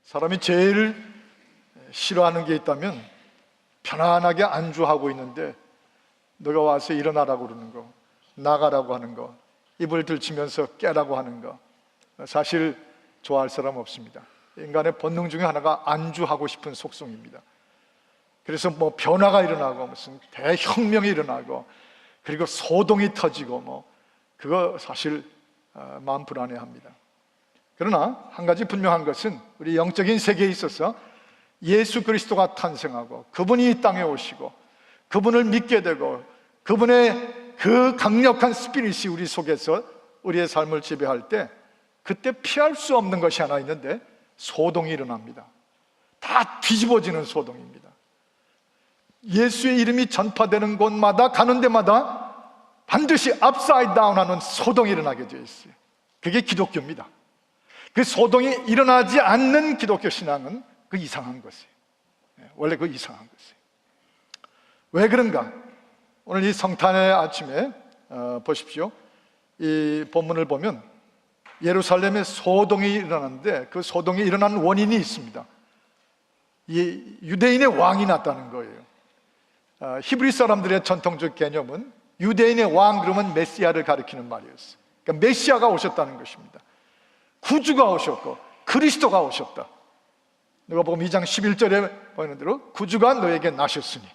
사람이 제일 싫어하는 게 있다면 편안하게 안주하고 있는데 너가 와서 일어나라고 그러는 거, 나가라고 하는 거, 이불 들치면서 깨라고 하는 거, 사실 좋아할 사람 없습니다. 인간의 본능 중에 하나가 안주하고 싶은 속성입니다. 그래서 뭐 변화가 일어나고 무슨 대혁명이 일어나고 그리고 소동이 터지고 그거 사실 마음 불안해합니다. 그러나 한 가지 분명한 것은 우리 영적인 세계에 있어서 예수 그리스도가 탄생하고 그분이 이 땅에 오시고 그분을 믿게 되고 그분의 그 강력한 스피릿이 우리 속에서 우리의 삶을 지배할 때 그때 피할 수 없는 것이 하나 있는데 소동이 일어납니다. 다 뒤집어지는 소동입니다. 예수의 이름이 전파되는 곳마다 가는 데마다 반드시 upside down 하는 소동이 일어나게 되어 있어요. 그게 기독교입니다. 그 소동이 일어나지 않는 기독교 신앙은 그 이상한 것이에요. 원래 그 이상한 것이에요. 왜 그런가? 오늘 이 성탄의 아침에 보십시오. 이 본문을 보면 예루살렘에 소동이 일어났는데 그 소동이 일어난 원인이 있습니다. 이 유대인의 왕이 났다는 거예요. 히브리 사람들의 전통적 개념은 유대인의 왕 그러면 메시아를 가리키는 말이었어요. 그러니까 메시아가 오셨다는 것입니다. 구주가 오셨고 그리스도가 오셨다. 누가복음 2장 11절에 보이는 대로 구주가 너에게 나셨으니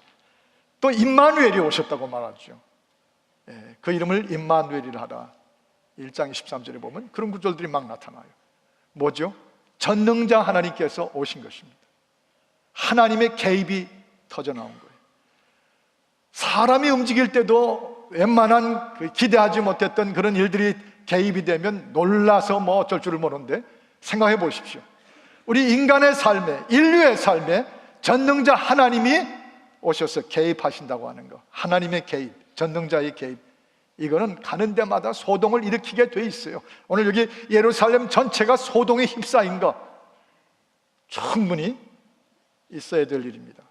또 임마누엘이 오셨다고 말하죠. 그 이름을 임마누엘이라 하라. 1장 23절에 보면 그런 구절들이 막 나타나요. 뭐죠? 전능자 하나님께서 오신 것입니다. 하나님의 개입이 터져나온 거예요. 사람이 움직일 때도 웬만한 기대하지 못했던 그런 일들이 개입이 되면 놀라서 어쩔 줄을 모르는데 생각해 보십시오. 우리 인간의 삶에, 인류의 삶에 전능자 하나님이 오셔서 개입하신다고 하는 거, 하나님의 개입, 전능자의 개입, 이거는 가는 데마다 소동을 일으키게 돼 있어요. 오늘 여기 예루살렘 전체가 소동에 휩싸인 거 충분히 있어야 될 일입니다.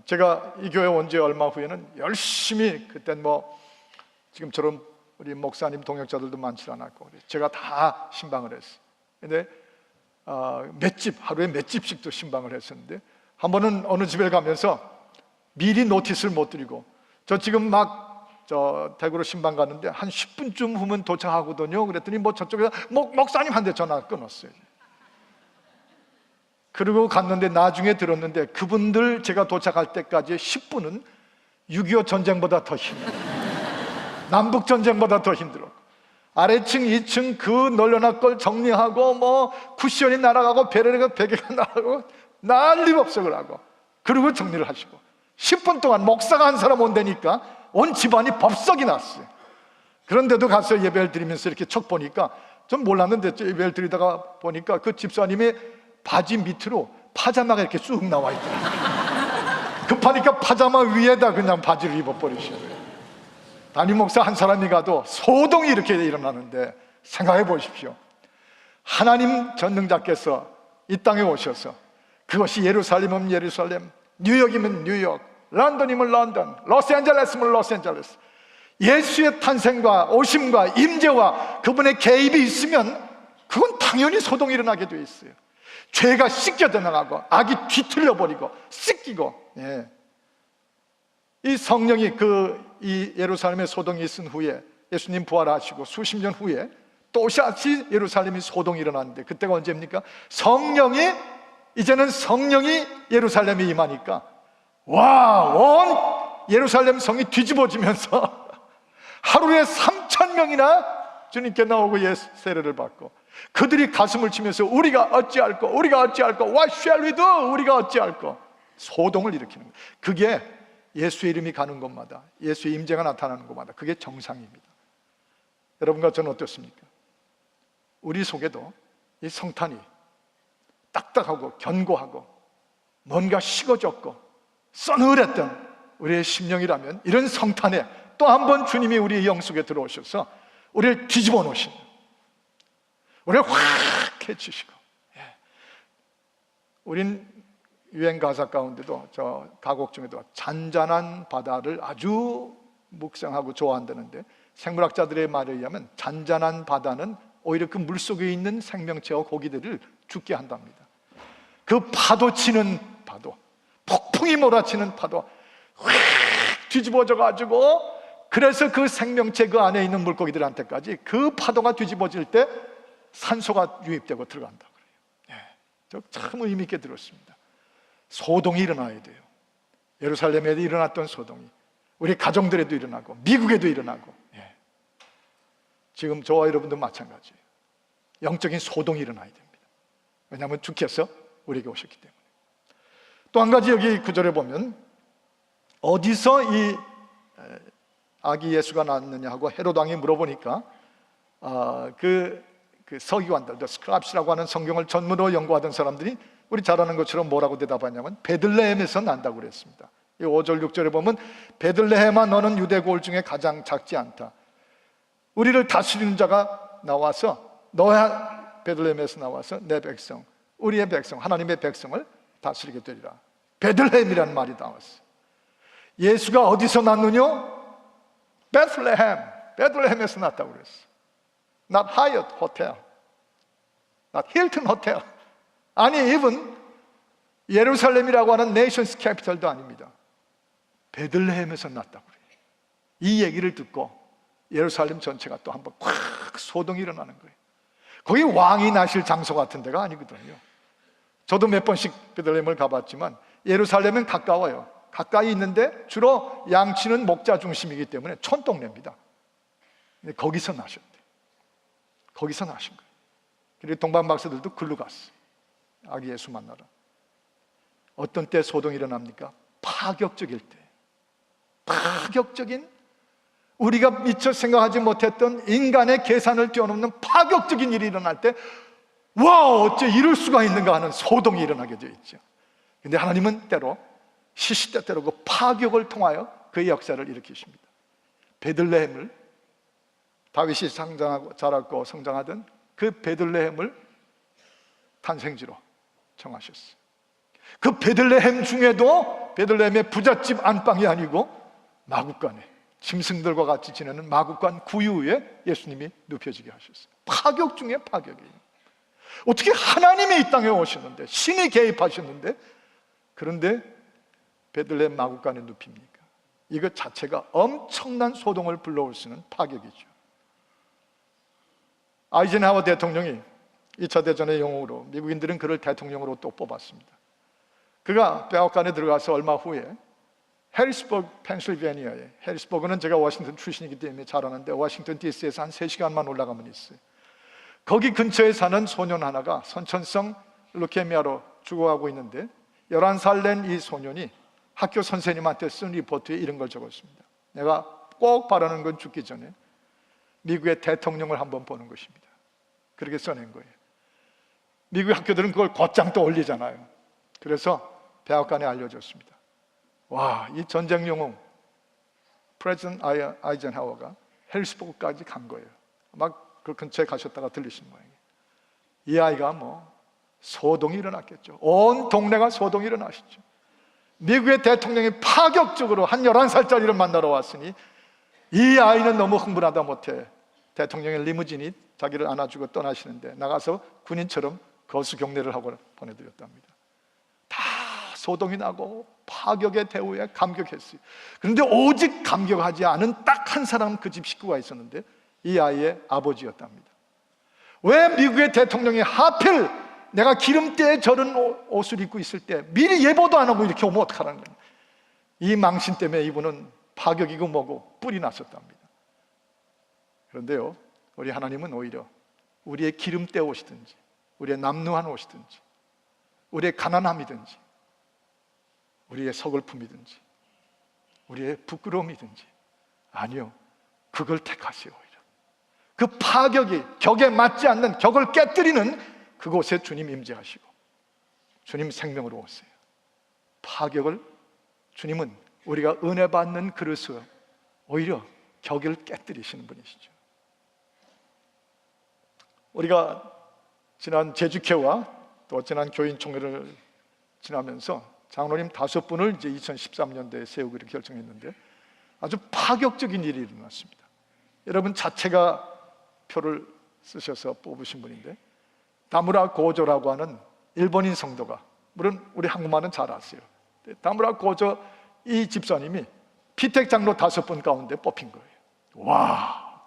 제가 이 교회 온 지 얼마 후에는 열심히, 그땐 지금처럼 우리 목사님 동역자들도 많지 않았고 제가 다 신방을 했어요. 근데 하루에 몇 집씩도 신방을 했었는데 한 번은 어느 집에 가면서 미리 노티스를 못 드리고 저 지금 대구로 신방 갔는데 한 10분쯤 후면 도착하거든요. 그랬더니 저쪽에서 목사님한테 전화 끊었어요. 그리고 갔는데 나중에 들었는데 그분들 제가 도착할 때까지 10분은 6.25 전쟁보다 더 힘들어요. 남북 전쟁보다 더 힘들어. 아래층 2층 그 널려날 걸 정리하고 쿠션이 날아가고 베개가 날아가고 난리법석을 하고 그리고 정리를 하시고 10분 동안 목사가 한 사람 온다니까 온 집안이 법석이 났어요. 그런데도 가서 예배를 드리면서 이렇게 척 보니까 좀 몰랐는데 예배를 드리다가 보니까 그 집사님의 바지 밑으로 파자마가 이렇게 쑥 나와 있더라고요. 급하니까 파자마 위에다 그냥 바지를 입어버리시고요. 담임 목사 한 사람이 가도 소동이 이렇게 일어나는데 생각해 보십시오. 하나님 전능자께서 이 땅에 오셔서 그것이 예루살렘이면 예루살렘, 뉴욕이면 뉴욕, 런던이면 런던, 로스앤젤레스면 로스앤젤레스, 예수의 탄생과 오심과 임재와 그분의 개입이 있으면 그건 당연히 소동이 일어나게 돼 있어요. 죄가 씻겨져 나가고 악이 뒤틀려버리고 씻기고. 이 성령이 이 예루살렘에 소동이 있은 후에 예수님 부활하시고 수십 년 후에 또다시 예루살렘이 소동이 일어났는데 그때가 언제입니까? 이제는 성령이 예루살렘에 임하니까 온 예루살렘 성이 뒤집어지면서 하루에 3,000명이나 주님께 나오고 세례를 받고 그들이 가슴을 치면서 우리가 어찌할꼬 what shall we do? 우리가 어찌할꼬 소동을 일으키는 거예요. 그게 예수의 이름이 가는 곳마다, 예수의 임재가 나타나는 곳마다 그게 정상입니다. 여러분과 저는 어떻습니까? 우리 속에도 이 성탄이 딱딱하고 견고하고 뭔가 식어졌고 서늘했던 우리의 심령이라면 이런 성탄에 또 한 번 주님이 우리의 영 속에 들어오셔서 우리를 뒤집어 놓으시는, 우리를 확 해치시고. 우린 유행 가사 가운데도 저 가곡 중에도 잔잔한 바다를 아주 묵상하고 좋아한다는데 생물학자들의 말에 의하면 잔잔한 바다는 오히려 그 물속에 있는 생명체와 고기들을 죽게 한답니다. 그 파도 치는 파도, 폭풍이 몰아치는 파도 휙 뒤집어져 가지고, 그래서 그 생명체 그 안에 있는 물고기들한테까지 그 파도가 뒤집어질 때 산소가 유입되고 들어간다 그래요. 저 참 의미 있게 들었습니다. 소동이 일어나야 돼요. 예루살렘에도 일어났던 소동이 우리 가정들에도 일어나고 미국에도 일어나고, 지금 저와 여러분도 마찬가지예요. 영적인 소동이 일어나야 됩니다. 왜냐하면 주께서 우리에게 오셨기 때문에. 또 한 가지 여기 구절에 보면 어디서 이 아기 예수가 낳았느냐 하고 헤롯 왕이 물어보니까 그 서기관들, 스크랍스라고 하는 성경을 전문으로 연구하던 사람들이 우리 잘 아는 것처럼 뭐라고 대답하냐면 베들레헴에서 난다고 그랬습니다. 이 5절 6절에 보면 베들레헴아 너는 유대 고을 중에 가장 작지 않다. 우리를 다스리는 자가 나와서 너야 베들레헴에서 나와서 내 백성, 우리의 백성, 하나님의 백성을 다스리게 되리라. 베들레헴이라는 말이 나왔어. 예수가 어디서 낳느냐? 베들레헴에서 낳았다고 그랬어. Not Hyatt Hotel, not Hilton Hotel. 아니, even 예루살렘이라고 하는 네이션스 캐피털도 아닙니다. 베들레헴에서 낳았다고 그래요. 이 얘기를 듣고 예루살렘 전체가 또 한번 콱 소동이 일어나는 거예요. 거기 왕이 나실 장소 같은 데가 아니거든요. 저도 몇 번씩 베들레헴을 가봤지만 예루살렘은 가까워요. 가까이 있는데 주로 양치는 목자 중심이기 때문에 촌동네입니다. 근데 거기서 나셨대. 거기서 나신 거예요. 그리고 동방 박사들도 글로 갔어. 아기 예수 만나러. 어떤 때 소동이 일어납니까? 파격적일 때. 파격적인, 우리가 미처 생각하지 못했던 인간의 계산을 뛰어넘는 파격적인 일이 일어날 때, 와, 어째 이럴 수가 있는가 하는 소동이 일어나게 되어 있죠. 근데 하나님은 때로 시시때때로 그 파격을 통하여 그의 역사를 일으키십니다. 베들레헴을, 다윗이 자랐고 성장하던 그 베들레헴을 탄생지로 정하셨어요. 그 베들레헴 중에도 베들레헴의 부잣집 안방이 아니고 마구간에 짐승들과 같이 지내는 마구간 구유에 예수님이 눕혀지게 하셨어요. 파격 중에 파격이에요. 어떻게 하나님이 이 땅에 오셨는데, 신이 개입하셨는데, 그런데 베들레헴 마구간에 눕힙니까? 이것 자체가 엄청난 소동을 불러올 수 있는 파격이죠. 아이젠하워 대통령이 2차 대전의 영웅으로, 미국인들은 그를 대통령으로 또 뽑았습니다. 그가 백악관에 들어가서 얼마 후에 해리스버그, 펜실베니아에, 해리스버그는 제가 워싱턴 출신이기 때문에 잘 아는데 워싱턴 DC에서 한 3시간만 올라가면 있어요. 거기 근처에 사는 소년 하나가 선천성 루케미아로 죽어가고 있는데 11살 된 이 소년이 학교 선생님한테 쓴 리포트에 이런 걸 적었습니다. 내가 꼭 바라는 건 죽기 전에 미국의 대통령을 한번 보는 것입니다. 그렇게 써낸 거예요. 미국 학교들은 그걸 곧장 또 올리잖아요. 그래서 백악관에 알려줬습니다. 와, 이 전쟁 영웅 프레지던트 아이젠하워가 해리스버그까지 간 거예요. 막 그 근처에 가셨다가 들리신 모양이에요. 이 아이가 뭐 소동이 일어났겠죠. 온 동네가 소동이 일어나시죠. 미국의 대통령이 파격적으로 한 11살짜리를 만나러 왔으니 이 아이는 너무 흥분하다 못해 대통령의 리무진이 자기를 안아주고 떠나시는데 나가서 군인처럼 거수 경례를 하고 보내드렸답니다. 다 소동이 나고 파격의 대우에 감격했어요. 그런데 오직 감격하지 않은 딱 한 사람, 그 집 식구가 있었는데 이 아이의 아버지였답니다. 왜 미국의 대통령이 하필 내가 기름때에 저런 옷을 입고 있을 때 미리 예보도 안 하고 이렇게 오면 어떡하라는 거예요. 이 망신 때문에 이분은 파격이고 뭐고 뿔이 났었답니다. 그런데요, 우리 하나님은 오히려 우리의 기름때 옷이든지 우리의 남루한 옷이든지 우리의 가난함이든지 우리의 서글픔이든지 우리의 부끄러움이든지, 아니요, 그걸 택하세요. 오히려 그 파격이 격에 맞지 않는, 격을 깨뜨리는 그곳에 주님 임재하시고 주님 생명으로 오세요. 파격을, 주님은 우리가 은혜 받는 그릇을 오히려 격을 깨뜨리시는 분이시죠. 우리가 지난 제주회와 또 지난 교인 총회를 지나면서 장로님 5분을 이제 2013년도에 세우기로 결정했는데 아주 파격적인 일이 일어났습니다. 여러분 자체가 표를 쓰셔서 뽑으신 분인데 다무라 고조라고 하는 일본인 성도가, 물론 우리 한국말은 잘 아세요. 다무라 고조 이 집사님이 피택 장로 5분 가운데 뽑힌 거예요. 와,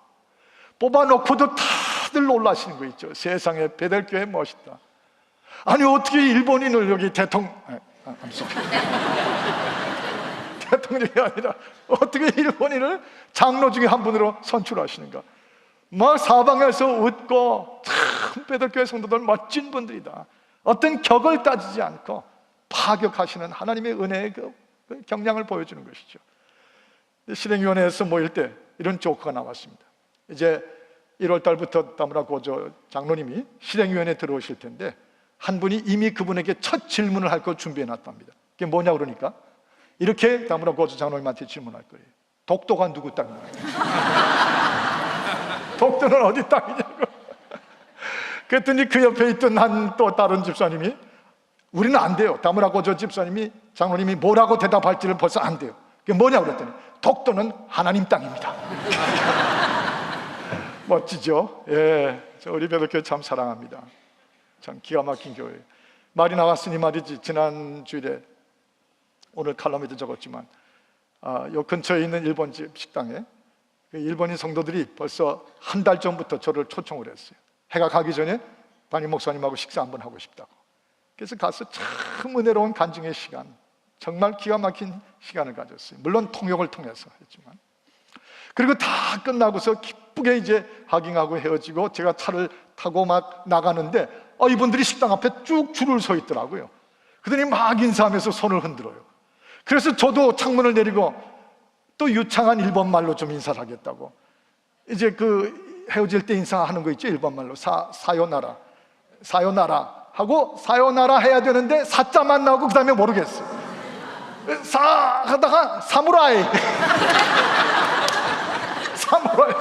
뽑아놓고도 다들 놀라시는 거 있죠. 세상에 베델교회 멋있다. 아니 어떻게 일본인을 여기 대통령이 아니라 어떻게 일본인을 장로 중에 한 분으로 선출하시는가. 막 사방에서 웃고, 참 베델교회 성도들 멋진 분들이다. 어떤 격을 따지지 않고 파격하시는 하나님의 은혜의 그 경량을 보여주는 것이죠. 실행위원회에서 모일 때 이런 조크가 나왔습니다. 이제 1월 달부터 다무라 고조 장로님이 실행위원회에 들어오실 텐데, 한 분이 이미 그분에게 첫 질문을 할 걸 준비해 놨답니다. 그게 뭐냐 그러니까 이렇게 다무라 고조 장로님한테 질문할 거예요. 독도가 누구 땅이냐? 독도는 어디 땅이냐고. 그랬더니 그 옆에 있던 한 또 다른 집사님이 우리는 안 돼요. 다무라 고조 집사님이 장로님이 뭐라고 대답할지를 벌써 안 돼요. 그게 뭐냐 그랬더니 독도는 하나님 땅입니다. 멋지죠? 예, 저 우리 베델교회 참 사랑합니다. 참 기가 막힌 교회. 말이 나왔으니 말이지, 지난 주일에 오늘 칼럼에도 적었지만 요 근처에 있는 일본집 식당에 그 일본인 성도들이 벌써 한 달 전부터 저를 초청을 했어요. 해가 가기 전에 담임 목사님하고 식사 한번 하고 싶다고. 그래서 가서 참 은혜로운 간증의 시간, 정말 기가 막힌 시간을 가졌어요. 물론 통역을 통해서 했지만. 그리고 다 끝나고서 기쁘게 이제 하깅하고 헤어지고 제가 차를 타고 막 나가는데 이분들이 식당 앞에 쭉 줄을 서 있더라고요. 그러더니 막 인사하면서 손을 흔들어요. 그래서 저도 창문을 내리고 또 유창한 일본말로 좀 인사를 하겠다고. 이제 그 헤어질 때 인사하는 거 있죠, 일본말로. 사요나라 하고 사요나라 해야 되는데 사자만 나오고 그 다음에 모르겠어요. 사 하다가 사무라이 사무라이.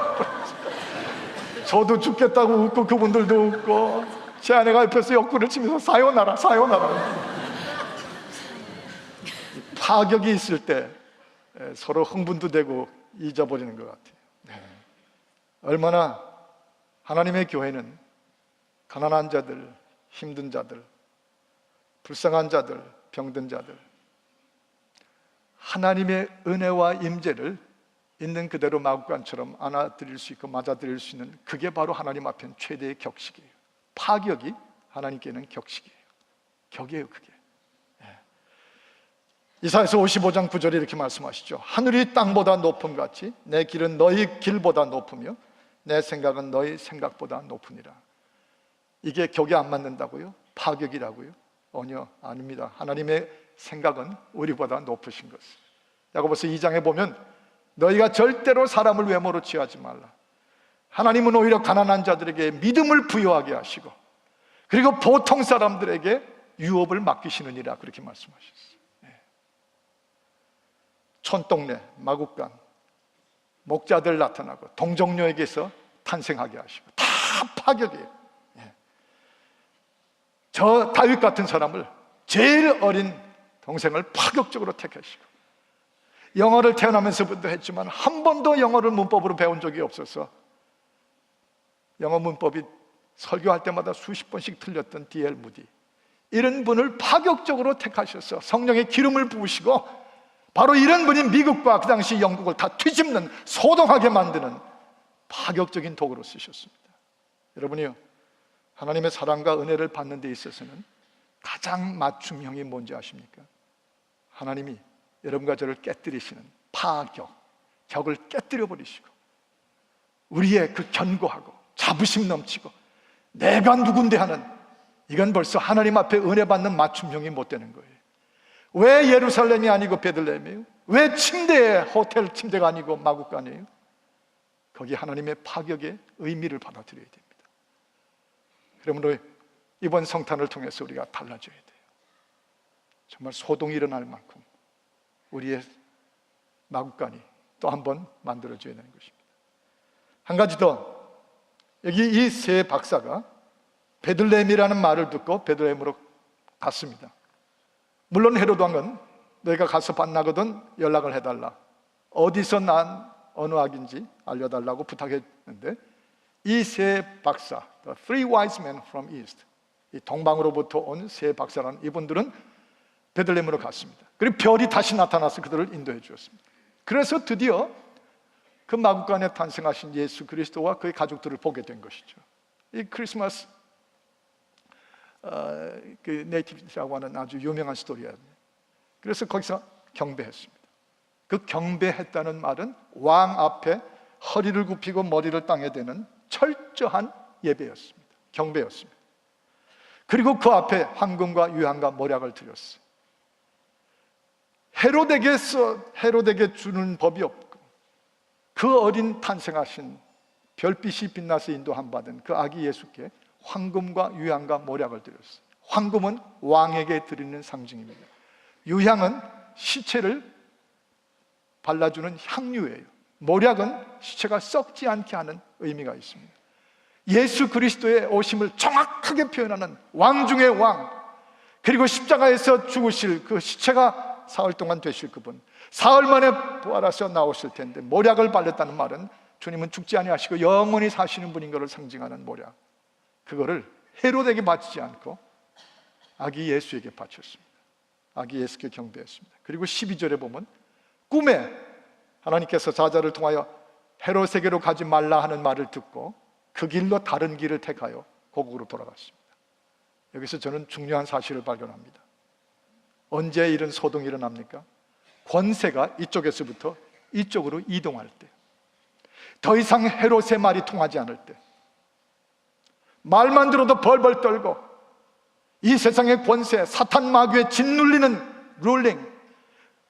저도 죽겠다고 웃고 그분들도 웃고, 제 아내가 옆에서 옆구리를 치면서 사요나라 파격이 있을 때 서로 흥분도 되고 잊어버리는 것 같아요. 네. 얼마나 하나님의 교회는 가난한 자들, 힘든 자들, 불쌍한 자들, 병든 자들, 하나님의 은혜와 임재를 있는 그대로 마구간처럼 안아드릴 수 있고 맞아드릴 수 있는, 그게 바로 하나님 앞엔 최대의 격식이에요. 파격이 하나님께는 격식이에요. 격이에요, 그게. 이사야서 55장 9절에 이렇게 말씀하시죠. 하늘이 땅보다 높음 같이 내 길은 너희 길보다 높으며 내 생각은 너희 생각보다 높으니라. 이게 격이 안 맞는다고요? 파격이라고요? 아니요, 아닙니다. 하나님의 생각은 우리보다 높으신 것을. 야고보서 2장에 보면 너희가 절대로 사람을 외모로 취하지 말라. 하나님은 오히려 가난한 자들에게 믿음을 부여하게 하시고, 그리고 보통 사람들에게 유업을 맡기시느니라, 그렇게 말씀하셨어요. 촌동네, 마국간, 목자들 나타나고 동정녀에게서 탄생하게 하시고, 다 파격이에요. 저 다윗 같은 사람을, 제일 어린 동생을 파격적으로 택하시고, 영어를 태어나면서부터 했지만 한 번도 영어를 문법으로 배운 적이 없어서 영어 문법이 설교할 때마다 수십 번씩 틀렸던 D.L. 무디, 이런 분을 파격적으로 택하셔서 성령의 기름을 부으시고, 바로 이런 분이 미국과 그 당시 영국을 다 뒤집는, 소동하게 만드는 파격적인 도구로 쓰셨습니다. 여러분이요, 하나님의 사랑과 은혜를 받는 데 있어서는 가장 맞춤형이 뭔지 아십니까? 하나님이 여러분과 저를 깨뜨리시는 파격, 격을 깨뜨려 버리시고, 우리의 그 견고하고 자부심 넘치고 내가 누군데 하는, 이건 벌써 하나님 앞에 은혜 받는 맞춤형이 못 되는 거예요. 왜 예루살렘이 아니고 베들레헴이에요? 왜 침대에 호텔 침대가 아니고 마국간이에요? 거기 하나님의 파격의 의미를 받아들여야 됩니다. 그러므로 이번 성탄을 통해서 우리가 달라져야 돼요. 정말 소동이 일어날 만큼 우리의 마국간이 또 한 번 만들어져야 되는 것입니다. 한 가지 더, 여기 이 세 박사가 베들레헴이라는 말을 듣고 베들레헴으로 갔습니다. 물론 헤로드 왕은 너희가 가서 만나거든 연락을 해달라, 어디서 난 어느 학인지 알려달라고 부탁했는데, 이 세 박사, the three wise men from east, 이 동방으로부터 온 세 박사라는 이분들은 베들레헴으로 갔습니다. 그리고 별이 다시 나타나서 그들을 인도해 주었습니다. 그래서 드디어 그 마구간에 탄생하신 예수 그리스도와 그의 가족들을 보게 된 것이죠. 이 크리스마스 그 네이티브라고 하는 아주 유명한 스토리예요. 그래서 거기서 경배했습니다. 그 경배했다는 말은 왕 앞에 허리를 굽히고 머리를 땅에 대는 철저한 예배였습니다. 경배였습니다. 그리고 그 앞에 황금과 유향과 몰약을 드렸어요. 헤롯에게 주는 법이 없고 그 어린 탄생하신 별빛이 빛나서 인도함 받은 그 아기 예수께 황금과 유향과 몰약을 드렸어요. 황금은 왕에게 드리는 상징입니다. 유향은 시체를 발라주는 향유예요. 몰약은 시체가 썩지 않게 하는 의미가 있습니다. 예수 그리스도의 오심을 정확하게 표현하는 왕 중의 왕, 그리고 십자가에서 죽으실 그 시체가 사흘 동안 되실 그분, 사흘 만에 부활하셔 나오실 텐데 몰약을 발렸다는 말은 주님은 죽지 아니하시고 영원히 사시는 분인 것을 상징하는 몰약, 그거를 헤롯에게 바치지 않고 아기 예수에게 바쳤습니다. 아기 예수께 경배했습니다. 그리고 12절에 보면 꿈에 하나님께서 사자를 통하여 헤롯에게로 가지 말라 하는 말을 듣고 그 길로 다른 길을 택하여 고국으로 돌아갔습니다. 여기서 저는 중요한 사실을 발견합니다. 언제 이런 소동이 일어납니까? 권세가 이쪽에서부터 이쪽으로 이동할 때, 더 이상 헤롯의 말이 통하지 않을 때, 말만 들어도 벌벌 떨고 이 세상의 권세, 사탄 마귀에 짓눌리는 룰링,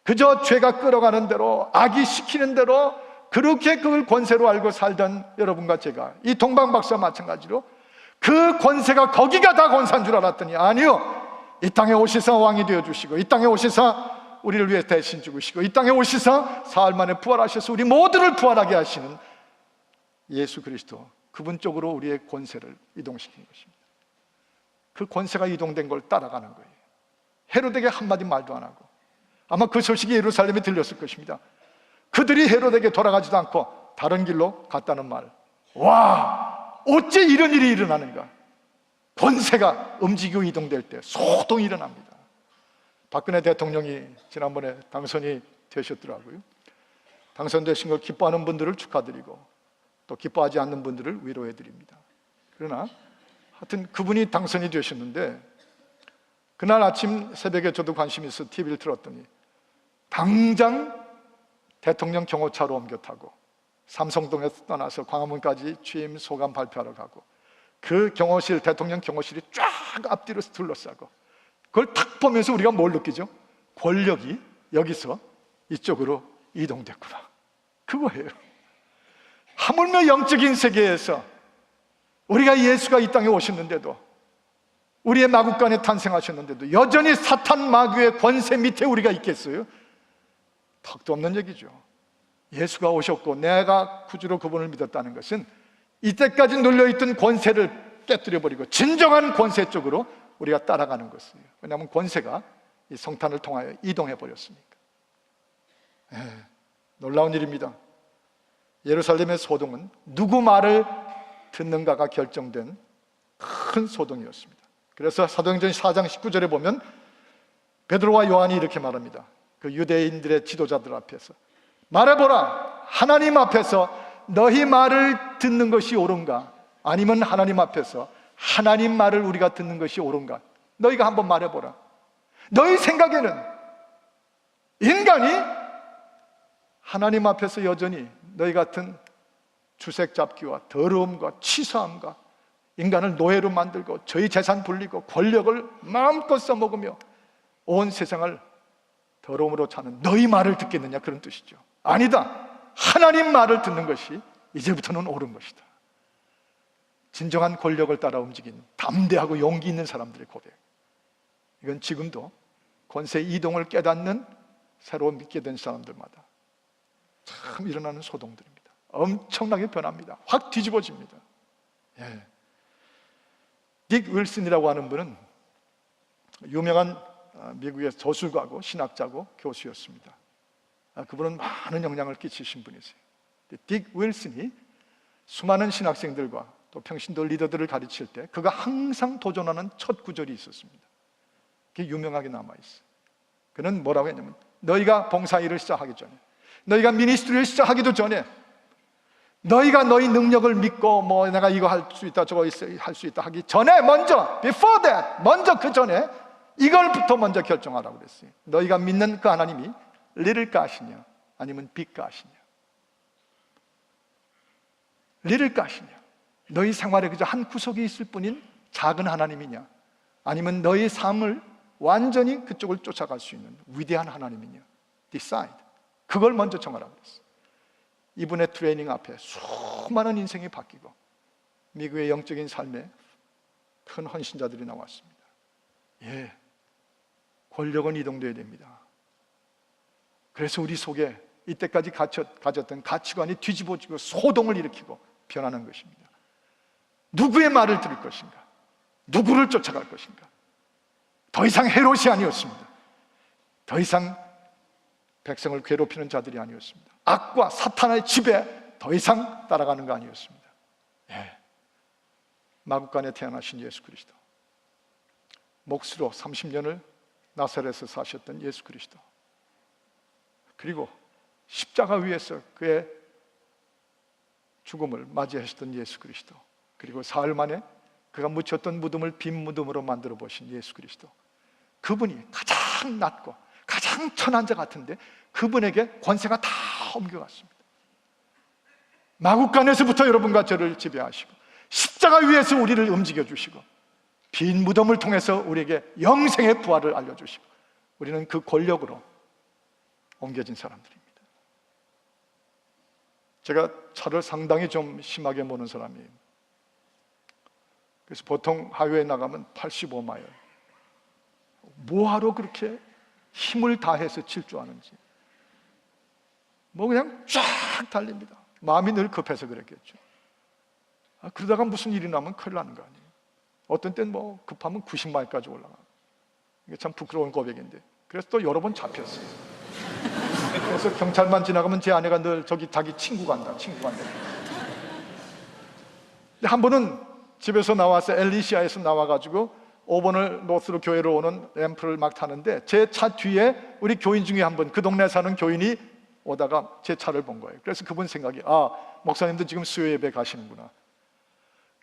그저 죄가 끌어가는 대로, 악이 시키는 대로 그렇게 그걸 권세로 알고 살던 여러분과 제가, 이 동방박사와 마찬가지로 그 권세가 거기가 다 권세인 줄 알았더니 아니요, 이 땅에 오시사 왕이 되어주시고, 이 땅에 오시사 우리를 위해 대신 죽으시고, 이 땅에 오시사 사흘 만에 부활하셔서 우리 모두를 부활하게 하시는 예수 그리스도, 그분 쪽으로 우리의 권세를 이동시킨 것입니다. 그 권세가 이동된 걸 따라가는 거예요. 헤롯에게 한마디 말도 안 하고, 아마 그 소식이 예루살렘에 들렸을 것입니다. 그들이 헤롯에게 돌아가지도 않고 다른 길로 갔다는 말, 와, 어째 이런 일이 일어나는가? 권세가 움직이고 이동될 때 소동이 일어납니다. 박근혜 대통령이 지난번에 당선이 되셨더라고요. 당선되신 걸 기뻐하는 분들을 축하드리고 또 기뻐하지 않는 분들을 위로해 드립니다. 그러나 하여튼 그분이 당선이 되셨는데, 그날 아침 새벽에 저도 관심이 있어 TV를 틀었더니 당장 대통령 경호차로 옮겨 타고 삼성동에서 떠나서 광화문까지 취임 소감 발표하러 가고, 그 경호실, 대통령 경호실이 쫙 앞뒤로 둘러싸고, 그걸 탁 보면서 우리가 뭘 느끼죠? 권력이 여기서 이쪽으로 이동됐구나, 그거예요. 하물며 영적인 세계에서 우리가 예수가 이 땅에 오셨는데도, 우리의 마국간에 탄생하셨는데도 여전히 사탄 마귀의 권세 밑에 우리가 있겠어요? 턱도 없는 얘기죠. 예수가 오셨고 내가 구주로 그분을 믿었다는 것은 이때까지 눌려있던 권세를 깨뜨려버리고 진정한 권세 쪽으로 우리가 따라가는 것이에요. 왜냐하면 권세가 이 성탄을 통하여 이동해버렸으니까. 놀라운 일입니다. 예루살렘의 소동은 누구 말을 듣는가가 결정된 큰 소동이었습니다. 그래서 사도행전 4장 19절에 보면 베드로와 요한이 이렇게 말합니다. 그 유대인들의 지도자들 앞에서 말해보라, 하나님 앞에서 너희 말을 듣는 것이 옳은가, 아니면 하나님 앞에서 하나님 말을 우리가 듣는 것이 옳은가? 너희가 한번 말해보라. 너희 생각에는 인간이 하나님 앞에서 여전히 너희 같은 주색 잡기와 더러움과 치사함과 인간을 노예로 만들고 저희 재산 불리고 권력을 마음껏 써먹으며 온 세상을 더러움으로 차는 너희 말을 듣겠느냐, 그런 뜻이죠. 아니다, 하나님 말을 듣는 것이 이제부터는 옳은 것이다. 진정한 권력을 따라 움직인 담대하고 용기 있는 사람들의 고백, 이건 지금도 권세 이동을 깨닫는 새로 믿게 된 사람들마다 참 일어나는 소동들입니다. 엄청나게 변합니다. 확 뒤집어집니다. 딕 윌슨이라고 하는 분은 유명한 미국의 저술가고 신학자고 교수였습니다. 그분은 많은 영향을 끼치신 분이세요. 딕 윌슨이 수많은 신학생들과 또 또 평신도 리더들을 가르칠 때 그가 항상 도전하는 첫 구절이 있었습니다. 그게 유명하게 남아있어요. 그는 뭐라고 했냐면, 너희가 봉사일을 시작하기 전에, 너희가 미니스트리를 시작하기도 전에, 너희가 너희 능력을 믿고 뭐 내가 이거 할 수 있다 저거 할 수 있다 하기 전에, 먼저 before that, 먼저 그 전에 이걸부터 먼저 결정하라고 그랬어요. 너희가 믿는 그 하나님이 little God이냐 아니면 big God이냐. little God이냐, 너희 생활에 그저 한 구석에 있을 뿐인 작은 하나님이냐, 아니면 너희 삶을 완전히 그쪽을 쫓아갈 수 있는 위대한 하나님이냐. decide. 그걸 먼저 정하라고 그랬어요. 이분의 트레이닝 앞에 수많은 인생이 바뀌고 미국의 영적인 삶에 큰 헌신자들이 나왔습니다. 예, 권력은 이동돼야 됩니다. 그래서 우리 속에 이때까지 가졌던 가치관이 뒤집어지고 소동을 일으키고 변하는 것입니다. 누구의 말을 들을 것인가? 누구를 쫓아갈 것인가? 더 이상 헤롯이 아니었습니다. 더 이상 백성을 괴롭히는 자들이 아니었습니다. 악과 사탄의 지배 더 이상 따라가는 거 아니었습니다. 예. 마국간에 태어나신 예수 그리스도, 몫으로 30년을 나사렛에서 사셨던 예수 그리스도, 그리고 십자가 위에서 그의 죽음을 맞이하셨던 예수 그리스도, 그리고 사흘 만에 그가 묻혔던 무덤을 빈 무덤으로 만들어 보신 예수 그리스도, 그분이 가장 낮고 가장 천한 자 같은데 그분에게 권세가 다 옮겨갔습니다. 마국간에서부터 여러분과 저를 지배하시고 십자가 위에서 우리를 움직여 주시고 빈 무덤을 통해서 우리에게 영생의 부활을 알려주시고 우리는 그 권력으로 옮겨진 사람들입니다. 제가 차를 상당히 좀 심하게 모는 사람이에요. 그래서 보통 하이웨이에 나가면 85마일. 뭐하러 그렇게 힘을 다해서 질주하는지. 뭐 그냥 쫙 달립니다. 마음이 늘 급해서 그랬겠죠. 그러다가 무슨 일이 나면 큰일 나는 거 아니에요. 어떤 때는 뭐 급하면 90마일까지 올라가. 이게 참 부끄러운 고백인데, 그래서 또 여러 번 잡혔어요. 그래서 경찰만 지나가면 제 아내가 늘 저기 자기 친구 간다, 친구 간다. 근데 한 번은 집에서 나와서 엘리시아에서 나와가지고 5번을 노스로 교회로 오는 램프를 막 타는데 제 차 뒤에 우리 교인 중에 한 분, 그 동네 사는 교인이 오다가 제 차를 본 거예요. 그래서 그분 생각이, 목사님도 지금 수요 예배 가시는구나.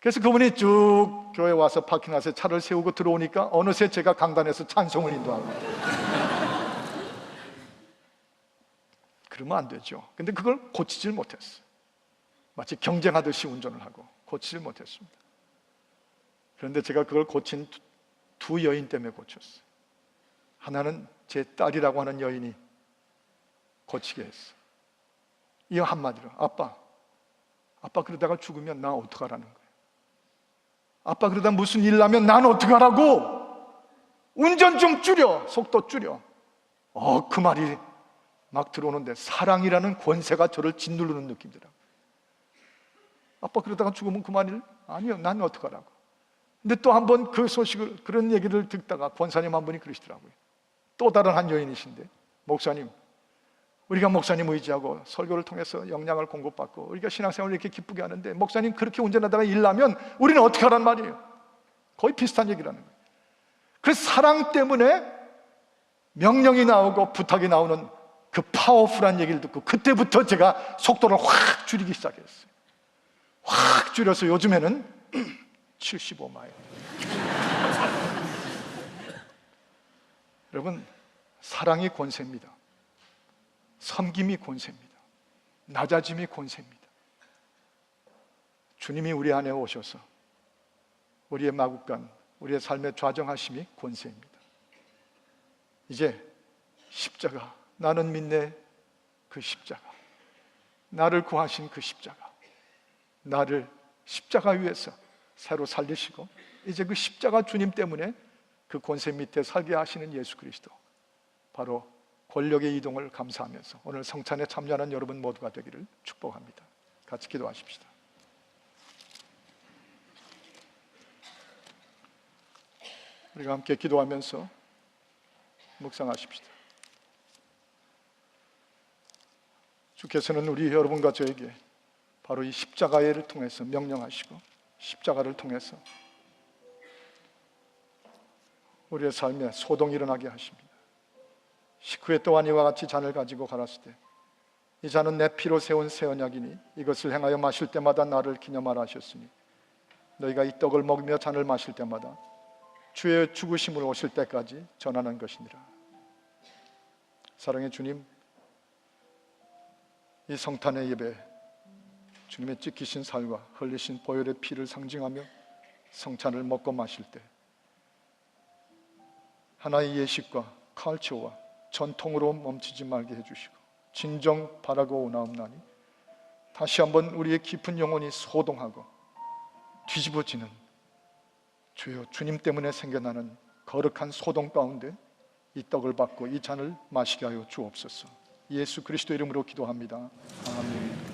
그래서 그분이 쭉 교회 와서 파킹해서 차를 세우고 들어오니까 어느새 제가 강단에서 찬송을 인도하고. 그러면 안 되죠. 근데 그걸 고치질 못했어요. 마치 경쟁하듯이 운전을 하고 고치질 못했습니다. 그런데 제가 그걸 고친 두 여인 때문에 고쳤어요. 하나는 제 딸이라고 하는 여인이 고치게 했어요. 이 한마디로, 아빠 그러다가 죽으면 나 어떡하라는 거예요. 아빠 그러다 무슨 일 나면 난 어떡하라고. 운전 좀 줄여, 속도 줄여. 그 말이 막 들어오는데 사랑이라는 권세가 저를 짓누르는 느낌이더라고요. 아빠 그러다가 죽으면 그만일? 아니요, 난 어떡하라고. 근데 또 한 번 그 소식을, 그런 얘기를 듣다가 권사님 한 분이 그러시더라고요. 또 다른 한 여인이신데, 목사님, 우리가 목사님 의지하고 설교를 통해서 영향을 공급받고 우리가 신앙생활을 이렇게 기쁘게 하는데 목사님 그렇게 운전하다가 일 나면 우리는 어떻게 하란 말이에요. 거의 비슷한 얘기라는 거예요. 그 사랑 때문에 명령이 나오고 부탁이 나오는 그 파워풀한 얘기를 듣고 그때부터 제가 속도를 확 줄이기 시작했어요. 확 줄여서 요즘에는 75마일. 여러분, 사랑이 권세입니다. 섬김이 권세입니다. 낮아짐이 권세입니다. 주님이 우리 안에 오셔서 우리의 마국간, 우리의 삶의 좌정하심이 권세입니다. 이제 십자가, 나는 믿네 그 십자가, 나를 구하신 그 십자가, 나를 십자가 위에서 새로 살리시고 이제 그 십자가 주님 때문에 그 권세 밑에 살게 하시는 예수 그리스도, 바로 권력의 이동을 감사하면서 오늘 성찬에 참여하는 여러분 모두가 되기를 축복합니다. 같이 기도하십시다. 우리가 함께 기도하면서 묵상하십시다. 주께서는 우리 여러분과 저에게 바로 이 십자가를 통해서 명령하시고 십자가를 통해서 우리의 삶에 소동이 일어나게 하십니다. 식후에 또한 이와 같이 잔을 가지고 가라사대 이 잔은 내 피로 세운 새 언약이니 이것을 행하여 마실 때마다 나를 기념하라 하셨으니 너희가 이 떡을 먹으며 잔을 마실 때마다 주의 죽으심으로 오실 때까지 전하는 것이니라. 사랑의 주님, 이 성탄의 예배 주님의 찢기신 살과 흘리신 보혈의 피를 상징하며 성찬을 먹고 마실 때 하나의 예식과 칼치오와 전통으로 멈추지 말게 해주시고 진정 바라고 오나옵나니 다시 한번 우리의 깊은 영혼이 소동하고 뒤집어지는 주여 주님 때문에 생겨나는 거룩한 소동 가운데 이 떡을 받고 이 잔을 마시게 하여 주옵소서. 예수 그리스도 이름으로 기도합니다. 아멘.